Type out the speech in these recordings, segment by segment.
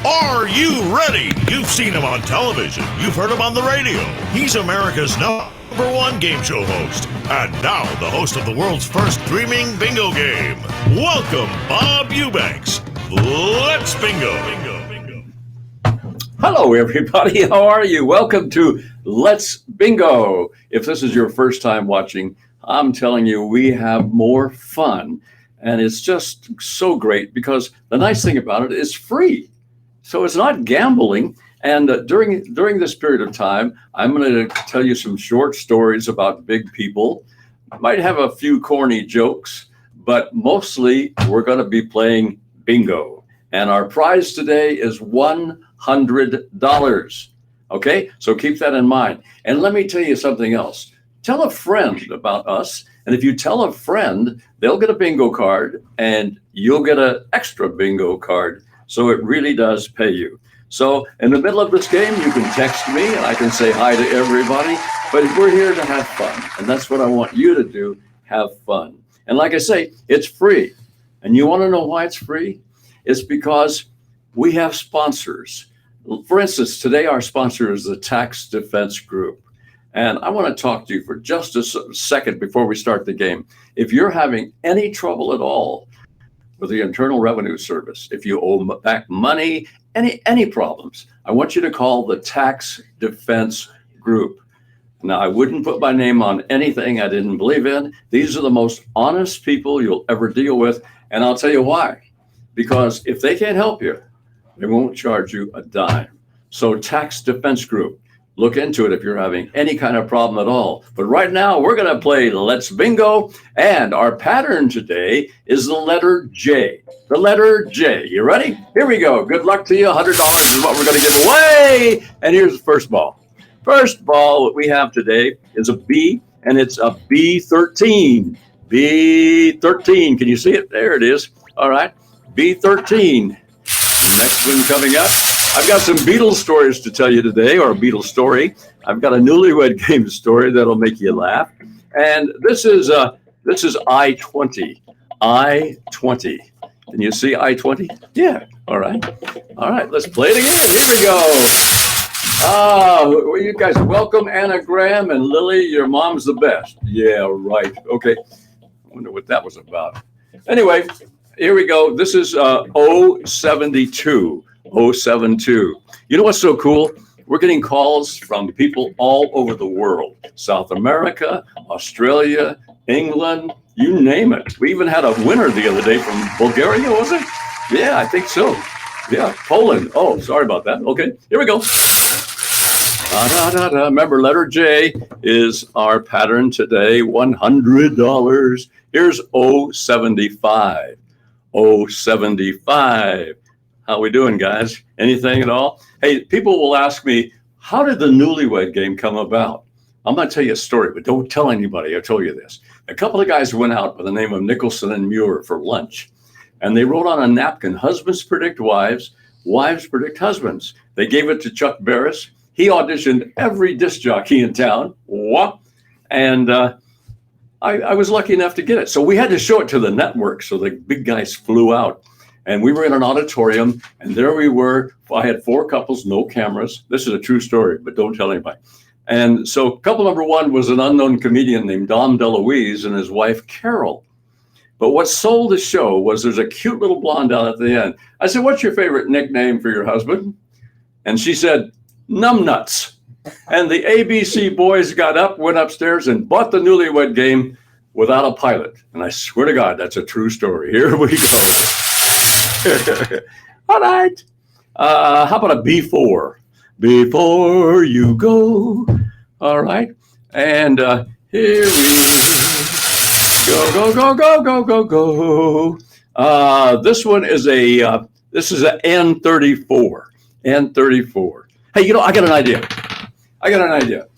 Are you ready? You've seen him on television. You've heard him on the radio. He's America's #1 game show host. And now the host of the world's first streaming bingo game. Welcome, Bob Eubanks. Let's bingo. Hello, everybody. How are you? Welcome to Let's Bingo. If this is your first time watching, I'm telling you, we have more fun. And it's just so great because the nice thing about it is free. So it's not gambling. And during this period of time, I'm going to tell you some short stories about big people. Might have a few corny jokes, but mostly we're going to be playing bingo. And our prize today is $100. Okay, so keep that in mind. And let me tell you something else. Tell a friend about us. And if you tell a friend, they'll get a bingo card and you'll get an extra bingo card. So it really does pay you. So in the middle of this game, you can text me and I can say hi to everybody. But we're here to have fun. And that's what I want you to do, have fun. And like I say, it's free. And you want to know why it's free? It's because we have sponsors. For instance, today our sponsor is the Tax Defense Group. And I want to talk to you for just a second before we start the game. If you're having any trouble at all with the Internal Revenue Service, if you owe back money, any problems, I want you to call the Tax Defense Group. Now, I wouldn't put my name on anything I didn't believe in. These are the most honest people you'll ever deal with. And I'll tell you why. Because if they can't help you, they won't charge you a dime. So Tax Defense Group, look into it if you're having any kind of problem at all. But right now, we're going to play Let's Bingo. And our pattern today is the letter J. The letter J. You ready? Here we go. Good luck to you. $100 is what we're going to give away. And here's the first ball. First ball that we have today is a B, and it's a B13. B13. Can you see it? There it is. All right. B13. Next one coming up. I've got some Beatles stories to tell you today, or a Beatles story. I've got a newlywed game story that'll make you laugh. And this is I-20. I-20. Can you see I-20? Yeah. All right. All right. Let's play it again. Here we go. You guys, welcome Anagram and Lily. Your mom's the best. Yeah, right. Okay. I wonder what that was about. Anyway, here we go. This is 072. 072. You know what's so cool? We're getting calls from people all over the world. South America, Australia, England, you name it. We even had a winner the other day from Bulgaria, was it? Yeah, I think so. Yeah, Poland. Oh, sorry about that. Okay, here we go. Remember, letter J is our pattern today, $100. Here's 075. 075. How we doing, guys? Anything at all? Hey, people will ask me, how did the newlywed game come about? I'm going to tell you a story, but don't tell anybody I told you this. A couple of guys went out by the name of Nicholson and Muir for lunch, and they wrote on a napkin, husbands predict wives, wives predict husbands. They gave it to Chuck Barris. He auditioned every disc jockey in town. And I was lucky enough to get it. So we had to show it to the network. So the big guys flew out. And we were in an auditorium, and there we were. I had 4 couples, no cameras. This is a true story, but don't tell anybody. And so couple number 1 was an unknown comedian named Dom DeLuise and his wife, Carol. But what sold the show was there's a cute little blonde down at the end. I said, what's your favorite nickname for your husband? And she said, Numbnuts. And the ABC boys got up, went upstairs, and bought the newlywed game without a pilot. And I swear to God, that's a true story. Here we go. All right. How about a B4? Before you go. All right. And here we go, go, go, go, go, go, go. This one is this is an N34. N34. Hey, I got an idea.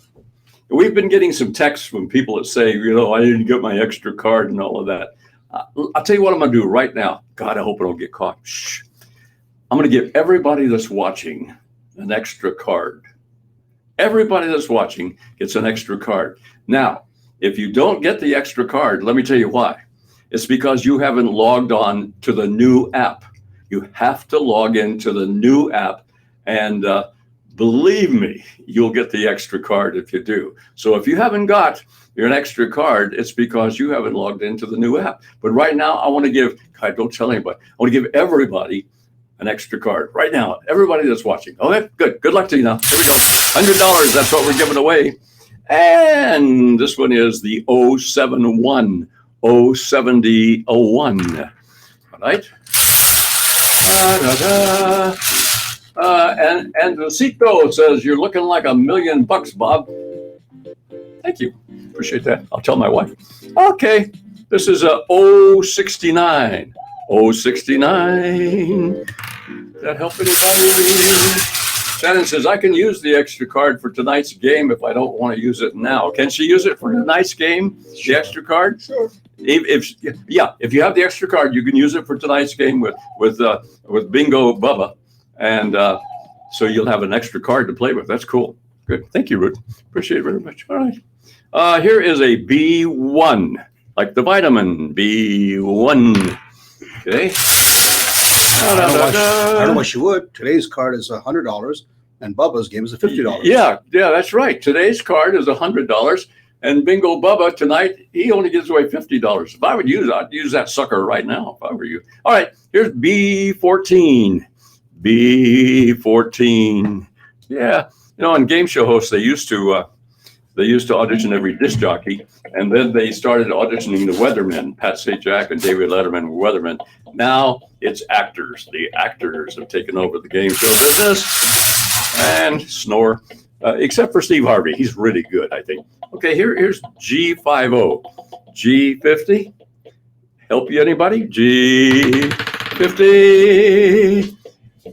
We've been getting some texts from people that say, I didn't get my extra card and all of that. I'll tell you what I'm going to do right now. God, I hope I don't get caught. Shh. I'm going to give everybody that's watching an extra card. Everybody that's watching gets an extra card. Now, if you don't get the extra card, let me tell you why. It's because you haven't logged on to the new app. You have to log into the new app, and believe me, you'll get the extra card if you do. So if you haven't got your extra card, it's because you haven't logged into the new app. But right now, I want to give, God, don't tell anybody, I want to give everybody an extra card right now. Everybody that's watching. Okay, good. Good luck to you now. Here we go. $100. That's what we're giving away. And this one is the 071 07001. All right. And the Cito says, you're looking like $1 million, Bob. Thank you. Appreciate that. I'll tell my wife. Okay. This is a 069. 069. That help anybody? Shannon says, I can use the extra card for tonight's game if I don't want to use it now. Can she use it for tonight's game, the extra card? Sure. If you have the extra card, you can use it for tonight's game with Bingo Bubba. And so you'll have an extra card to play with. That's cool. Good. Thank you, Ruth. Appreciate it very much. All right. Here is a B1, like the vitamin B1. Okay. I don't know why she would. Today's card is $100, and Bubba's game is $50. Yeah, that's right. Today's card is $100, and Bingo Bubba tonight, he only gives away $50. If I would use it, I'd use that sucker right now if I were you. All right, here's B14. B14. Yeah, in game show hosts, they used to audition every disc jockey, and then they started auditioning the weathermen. Pat Sajak and David Letterman were weathermen. Now it's actors. The actors have taken over the game show business and snore, except for Steve Harvey. He's really good, I think. Okay, here's G50. G50. Help you, anybody? G50.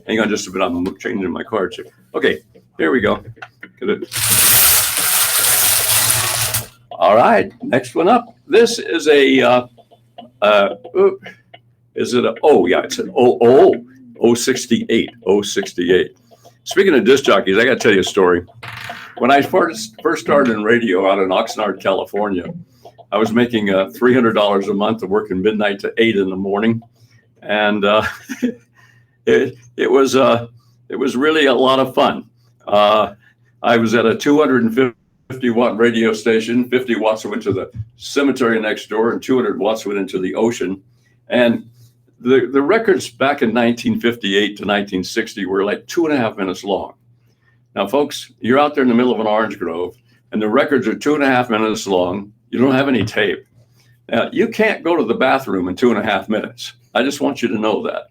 Hang on just a bit. I'm changing my cards here. Okay, here we go. Get it. All right, next one up. This is a, it's an 068. 068. Speaking of disc jockeys, I got to tell you a story. When I first started in radio out in Oxnard, California, I was making $300 a month of working midnight to 8 in the morning. And it was really a lot of fun. I was at a 250-watt radio station. 50 watts went to the cemetery next door, and 200 watts went into the ocean. And the records back in 1958 to 1960 were like 2.5 minutes long. Now, folks, you're out there in the middle of an orange grove, and the records are 2.5 minutes long. You don't have any tape. Now, you can't go to the bathroom in 2.5 minutes. I just want you to know that.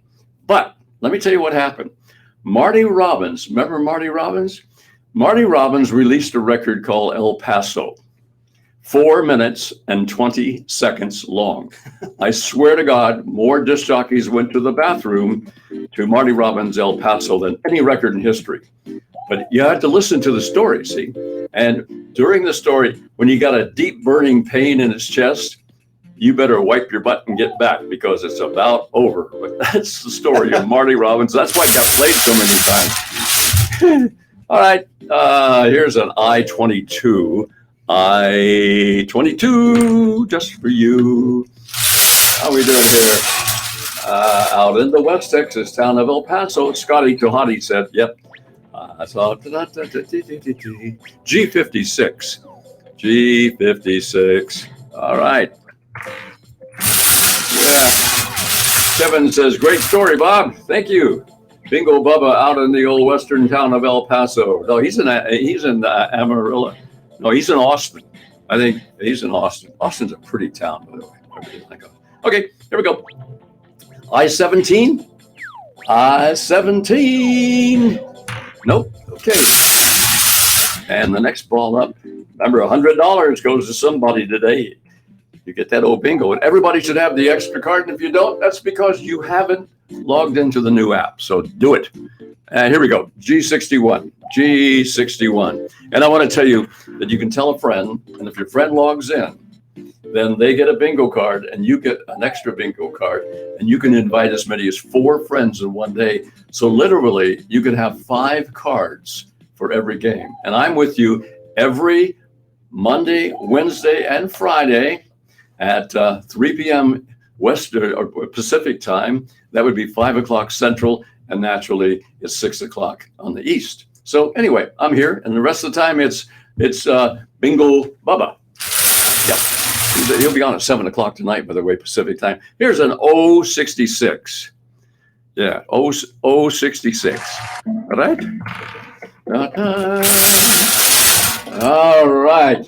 But let me tell you what happened. Marty Robbins, remember Marty Robbins? Marty Robbins released a record called El Paso, 4 minutes and 20 seconds long. I swear to God, more disc jockeys went to the bathroom to Marty Robbins' El Paso than any record in history. But you had to listen to the story, see? And during the story, when you got a deep burning pain in his chest, you better wipe your butt and get back because it's about over. But that's the story of Marty Robbins. That's why it got played so many times. All right, here's an I-22. I-22, just for you. How we doing here? Out in the West Texas town of El Paso, Scotty Tohati said, yep. G56. G56. All right. Yeah. Kevin says, great story, Bob. Thank you. Bingo Bubba out in the old western town of El Paso. No, he's in Amarillo. No, he's in Austin. I think he's in Austin. Austin's a pretty town, by the way. Okay, here we go. I-17. I-17. Nope. Okay. And the next ball up. Remember, $100 goes to somebody today. You get that old bingo. And everybody should have the extra card. And if you don't, that's because you haven't logged into the new app. So do it. And here we go. G61. G61. And I want to tell you that you can tell a friend. And if your friend logs in, then they get a bingo card and you get an extra bingo card. And you can invite as many as 4 friends in one day. So literally, you can have 5 cards for every game. And I'm with you every Monday, Wednesday, and Friday at 3 p.m. or Pacific time, that would be 5 o'clock Central, and naturally it's 6 o'clock on the East. So anyway, I'm here, and the rest of the time it's Bingo Bubba. Yep, he'll be on at 7 o'clock tonight, by the way, Pacific time. Here's an 066. Yeah, 066. All right. All right.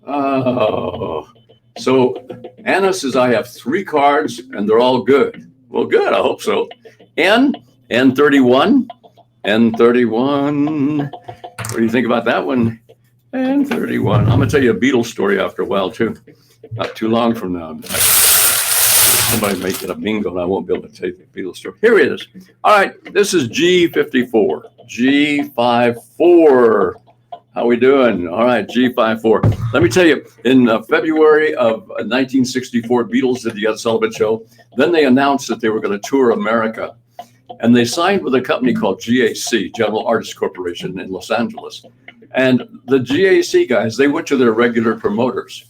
Oh, so Anna says I have 3 cards and they're all good. Well, good. I hope so. N31. What do you think about that one? N31. I'm gonna tell you a Beatles story after a while too. Not too long from now. Somebody may get a bingo and I won't be able to tell you the Beatles story. Here it is. All right, this is G54. G54. How we doing? All right, G54. Let me tell you, in February of 1964, Beatles did the Ed Sullivan Show. Then they announced that they were going to tour America. And they signed with a company called GAC, General Artists Corporation in Los Angeles. And the GAC guys, they went to their regular promoters.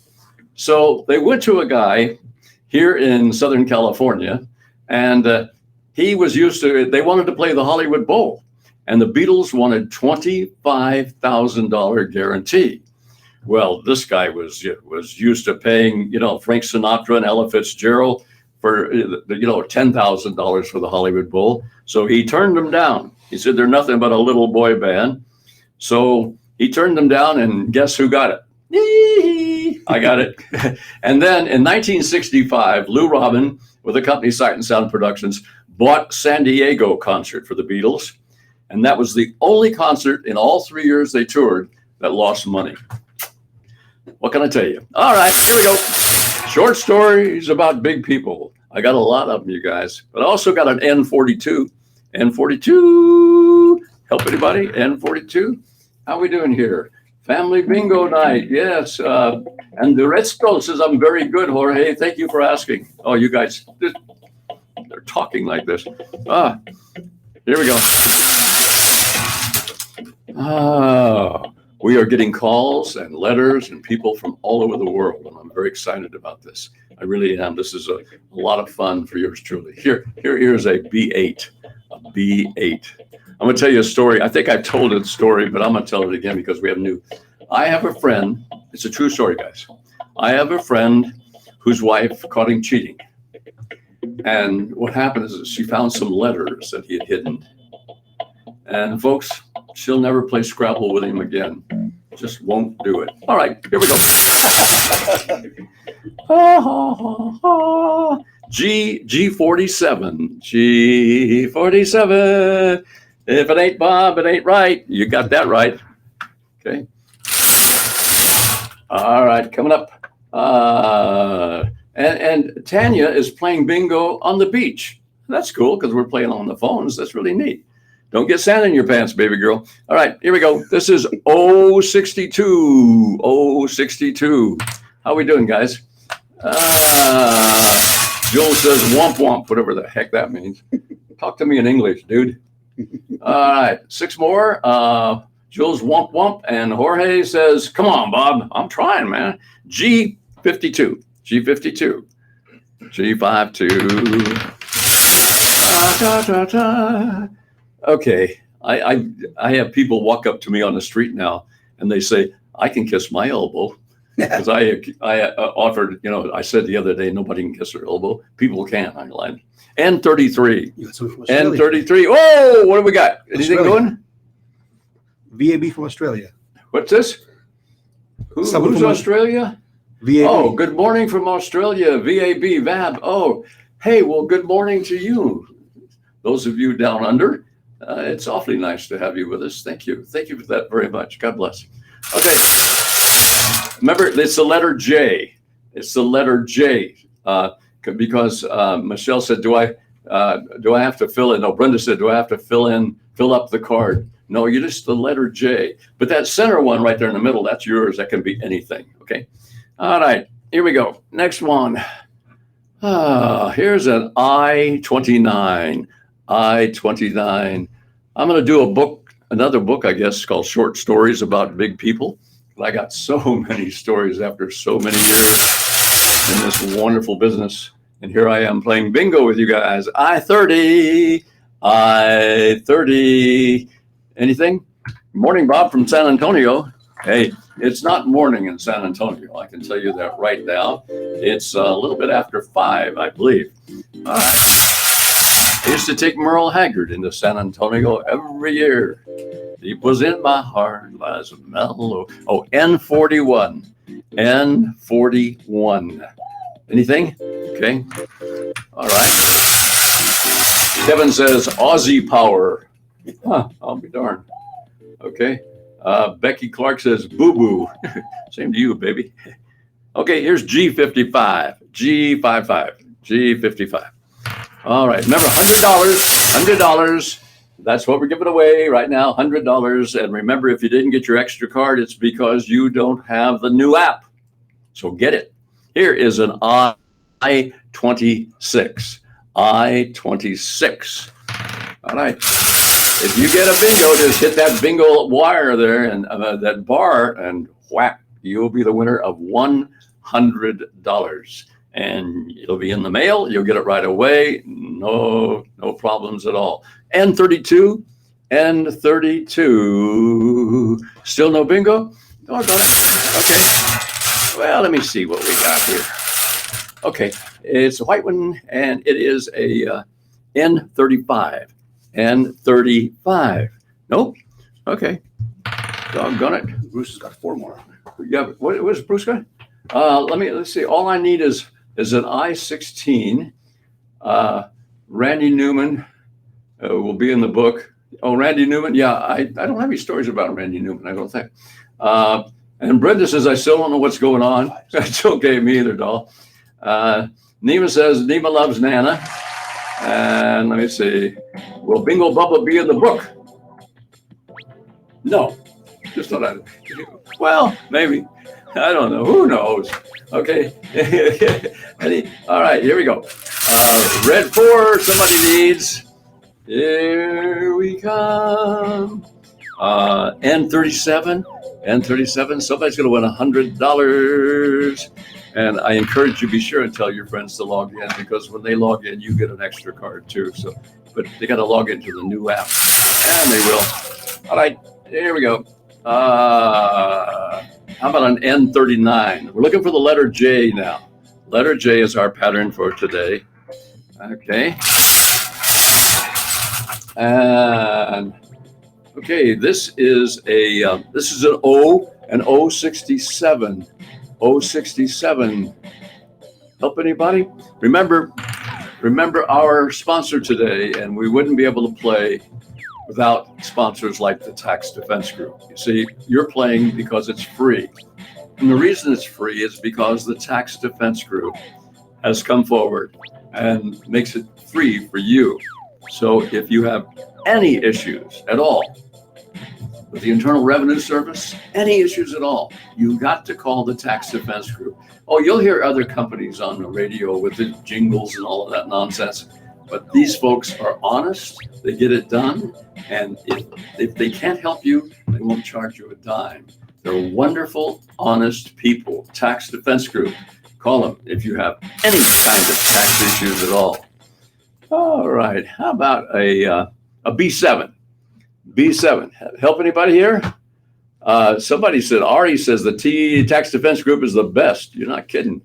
So they went to a guy here in Southern California, and he was used to it. They wanted to play the Hollywood Bowl. And the Beatles wanted $25,000 guarantee. Well, this guy was used to paying, Frank Sinatra and Ella Fitzgerald for, $10,000 for the Hollywood Bowl. So he turned them down. He said, they're nothing but a little boy band. So he turned them down, and guess who got it? I got it. And then in 1965, Lou Robin, with the company Sight and Sound Productions, bought San Diego concert for the Beatles. And that was the only concert in all 3 years they toured that lost money. What can I tell you? All right, here we go. Short stories about big people. I got a lot of them, you guys. But I also got an N42. N42. Help anybody? N42. How we doing here? Family bingo night. Yes. And the Resto says, I'm very good, Jorge. Thank you for asking. Oh, you guys, they're talking like this. Here we go. We are getting calls and letters and people from all over the world, and I'm very excited about this. I really am. This is a lot of fun for yours truly. Here's a B8, a B8. I'm going to tell you a story. I think I've told the story, but I'm going to tell it again because we have new. I have a friend. It's a true story, guys. I have a friend whose wife caught him cheating. And what happened is that she found some letters that he had hidden. And folks, she'll never play Scrabble with him again. Just won't do it. All right, here we go. G47. G47. If it ain't Bob, it ain't right. You got that right. Okay. All right, coming up. And Tanya is playing bingo on the beach. That's cool because we're playing on the phones. That's really neat. Don't get sand in your pants, baby girl. All right, here we go. This is 062. 062. How we doing, guys? Joel says womp womp, whatever the heck that means. Talk to me in English, dude. All right, 6 more. Jules womp womp, and Jorge says, come on, Bob. I'm trying, man. G52. G52. G52. Okay, I have people walk up to me on the street now, and they say, I can kiss my elbow. Because I offered, I said the other day, nobody can kiss their elbow. People can, I lied. N33. N33. Oh, what do we got? Anything going? VAB from Australia. What's this? Who's Australia? VAB. Oh, good morning from Australia. VAB, VAB. Oh, hey, well, good morning to you. Those of you down under, it's awfully nice to have you with us. Thank you. Thank you for that very much. God bless. Okay. Remember, it's the letter J. It's the letter J. Because Michelle said, do I have to fill in? No, Brenda said, do I have to fill up the card? No, you're just the letter J. But that center one right there in the middle, that's yours. That can be anything. Okay. All right. Here we go. Next one. Here's an I-29. I-29. I'm going to do another book, I guess, called Short Stories About Big People. I got so many stories after so many years in this wonderful business. And here I am playing bingo with you guys. I-30. Anything? Morning, Bob from San Antonio. Hey, it's not morning in San Antonio. I can tell you that right now. It's a little bit after 5, I believe. All right. I used to take Merle Haggard into San Antonio every year. Deep was in my heart lies a mellow. Oh, N41. N41. Anything? Okay. All right. Kevin says Aussie Power. Huh, I'll be darned. Okay. Becky Clark says boo boo. Same to you, baby. Okay, here's G55. G55. G55. All right. Remember, $100. That's what we're giving away right now, $100. And remember, if you didn't get your extra card, it's because you don't have the new app. So get it. Here is an I-26. I-26. All right. If you get a bingo, just hit that bingo wire there and that bar and whack, you'll be the winner of $100. And it'll be in the mail. You'll get it right away. No problems at all. N32. Still no bingo? Doggone it. Okay. Well, let me see what we got here. Okay. It's a white one, and it is a N35. N35. Nope. Okay. Doggone it. Bruce has got 4 more. Yeah. What was Bruce got? Let's see. All I need is an I-16. Randy Newman will be in the book. Oh, Randy Newman. Yeah, I don't have any stories about Randy Newman, I don't think. And Brenda says, I still don't know what's going on. That's okay, me either, doll. Nima says, Nima loves Nana. And let me see. Will Bingo Bubba be in the book? No. Just thought I'd. Well, maybe. I don't know. Who knows? Okay. All right, here we go. Red 4, somebody needs. Here we come. N37. N37. Somebody's going to win $100. And I encourage you, be sure and tell your friends to log in, because when they log in, you get an extra card too. So, but they got to log into the new app, and they will. All right, here we go. How about an N39? We're looking for the letter J now. Letter J is our pattern for today. Okay. And okay, this is an O, an 067. 067. Help anybody? Remember our sponsor today, and we wouldn't be able to play without sponsors like the Tax Defense Group. You see, you're playing because it's free. And the reason it's free is because the Tax Defense Group has come forward and makes it free for you. So if you have any issues at all with the Internal Revenue Service, any issues at all, you got to call the Tax Defense Group. Oh, you'll hear other companies on the radio with the jingles and all of that nonsense, but these folks are honest, they get it done, and if they can't help you, they won't charge you a dime. They're wonderful, honest people. Tax Defense Group. Call them if you have any kind of tax issues at all. All right, how about a B7? B7. Help anybody here? Somebody said, Ari says the Tax Defense Group is the best. You're not kidding.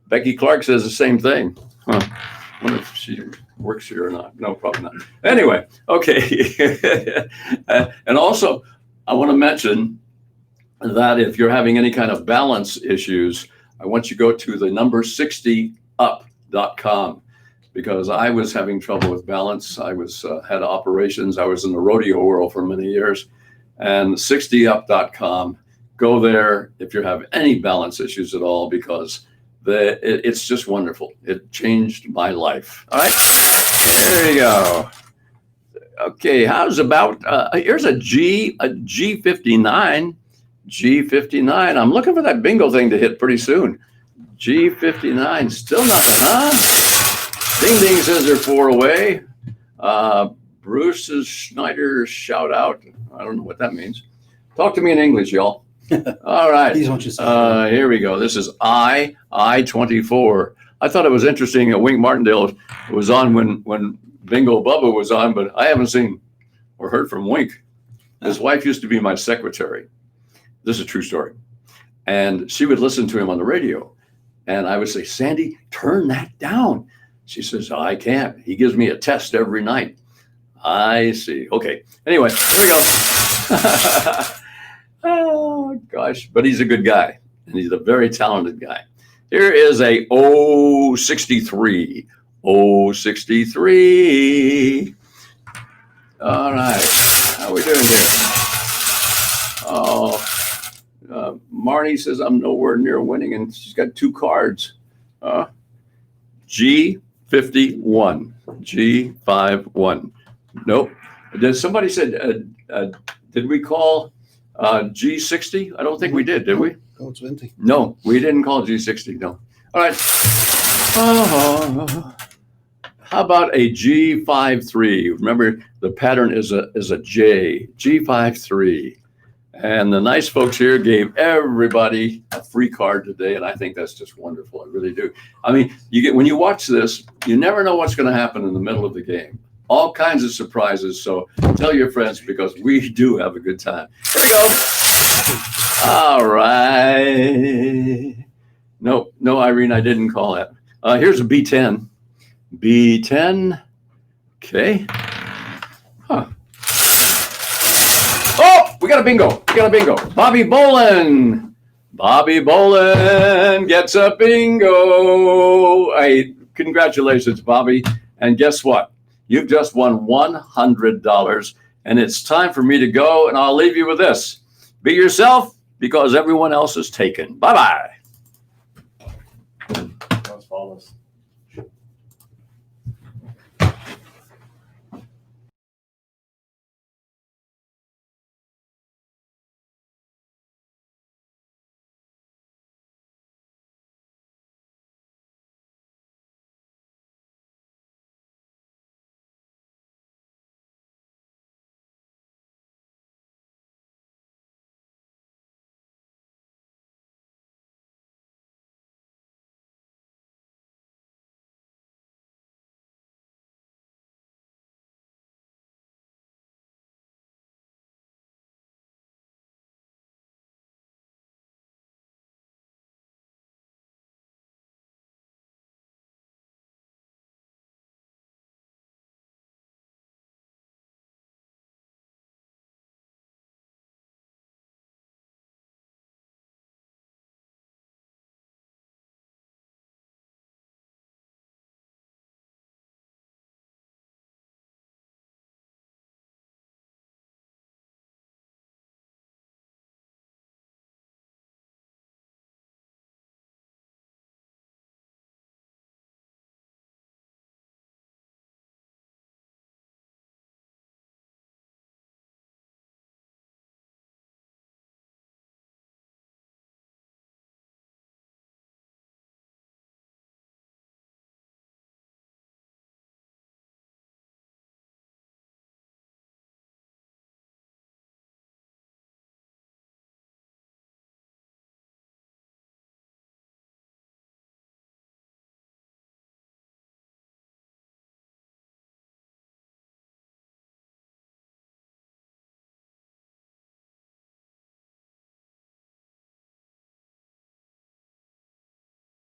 Becky Clark says the same thing. Huh. I wonder if she works here or not. No, probably not. Anyway, okay. And also, I want to mention that if you're having any kind of balance issues, I want you to go to the number 60up.com. Because I was having trouble with balance. I had operations. I was in the rodeo world for many years. And 60up.com, go there if you have any balance issues at all, because it's just wonderful. It changed my life. All right, there you go. Okay, how's about, here's a G59. G59, I'm looking for that bingo thing to hit pretty soon. G59, still nothing, huh? Ding Ding says they're 4 away. Bruce's Schneider shout out. I don't know what that means. Talk to me in English, y'all. All right. These want you to say. Here we go. This is I-24. I thought it was interesting that Wink Martindale was on when Bingo Bubba was on, but I haven't seen or heard from Wink. His wife used to be my secretary. This is a true story. And she would listen to him on the radio. And I would say, Sandy, turn that down. She says, I can't. He gives me a test every night. I see. Okay. Anyway, here we go. Oh, gosh. But he's a good guy. And he's a very talented guy. Here is a 063. 063. All right. How are we doing here? Oh, Marnie says I'm nowhere near winning, and she's got 2 cards. G51. G51. Nope. Somebody said, did we call G60? I don't think we did we? Oh, it's Venti. No, we didn't call G60. No. All right. How about a G53? Remember, the pattern is a J. G53. And the nice folks here gave everybody a free card today, and I think that's just wonderful. I really do. I mean, when you watch this, you never know what's going to happen in the middle of the game. All kinds of surprises. So tell your friends, because we do have a good time. Here we go. All right. No, Irene, I didn't call that. Here's a B10. B10. Okay. Huh. Oh, we got a bingo. Bobby Bolin. Bobby Bolin gets a bingo. Hey, congratulations, Bobby. And guess what? You've just won $100. And it's time for me to go. And I'll leave you with this. Be yourself, because everyone else is taken. Bye-bye.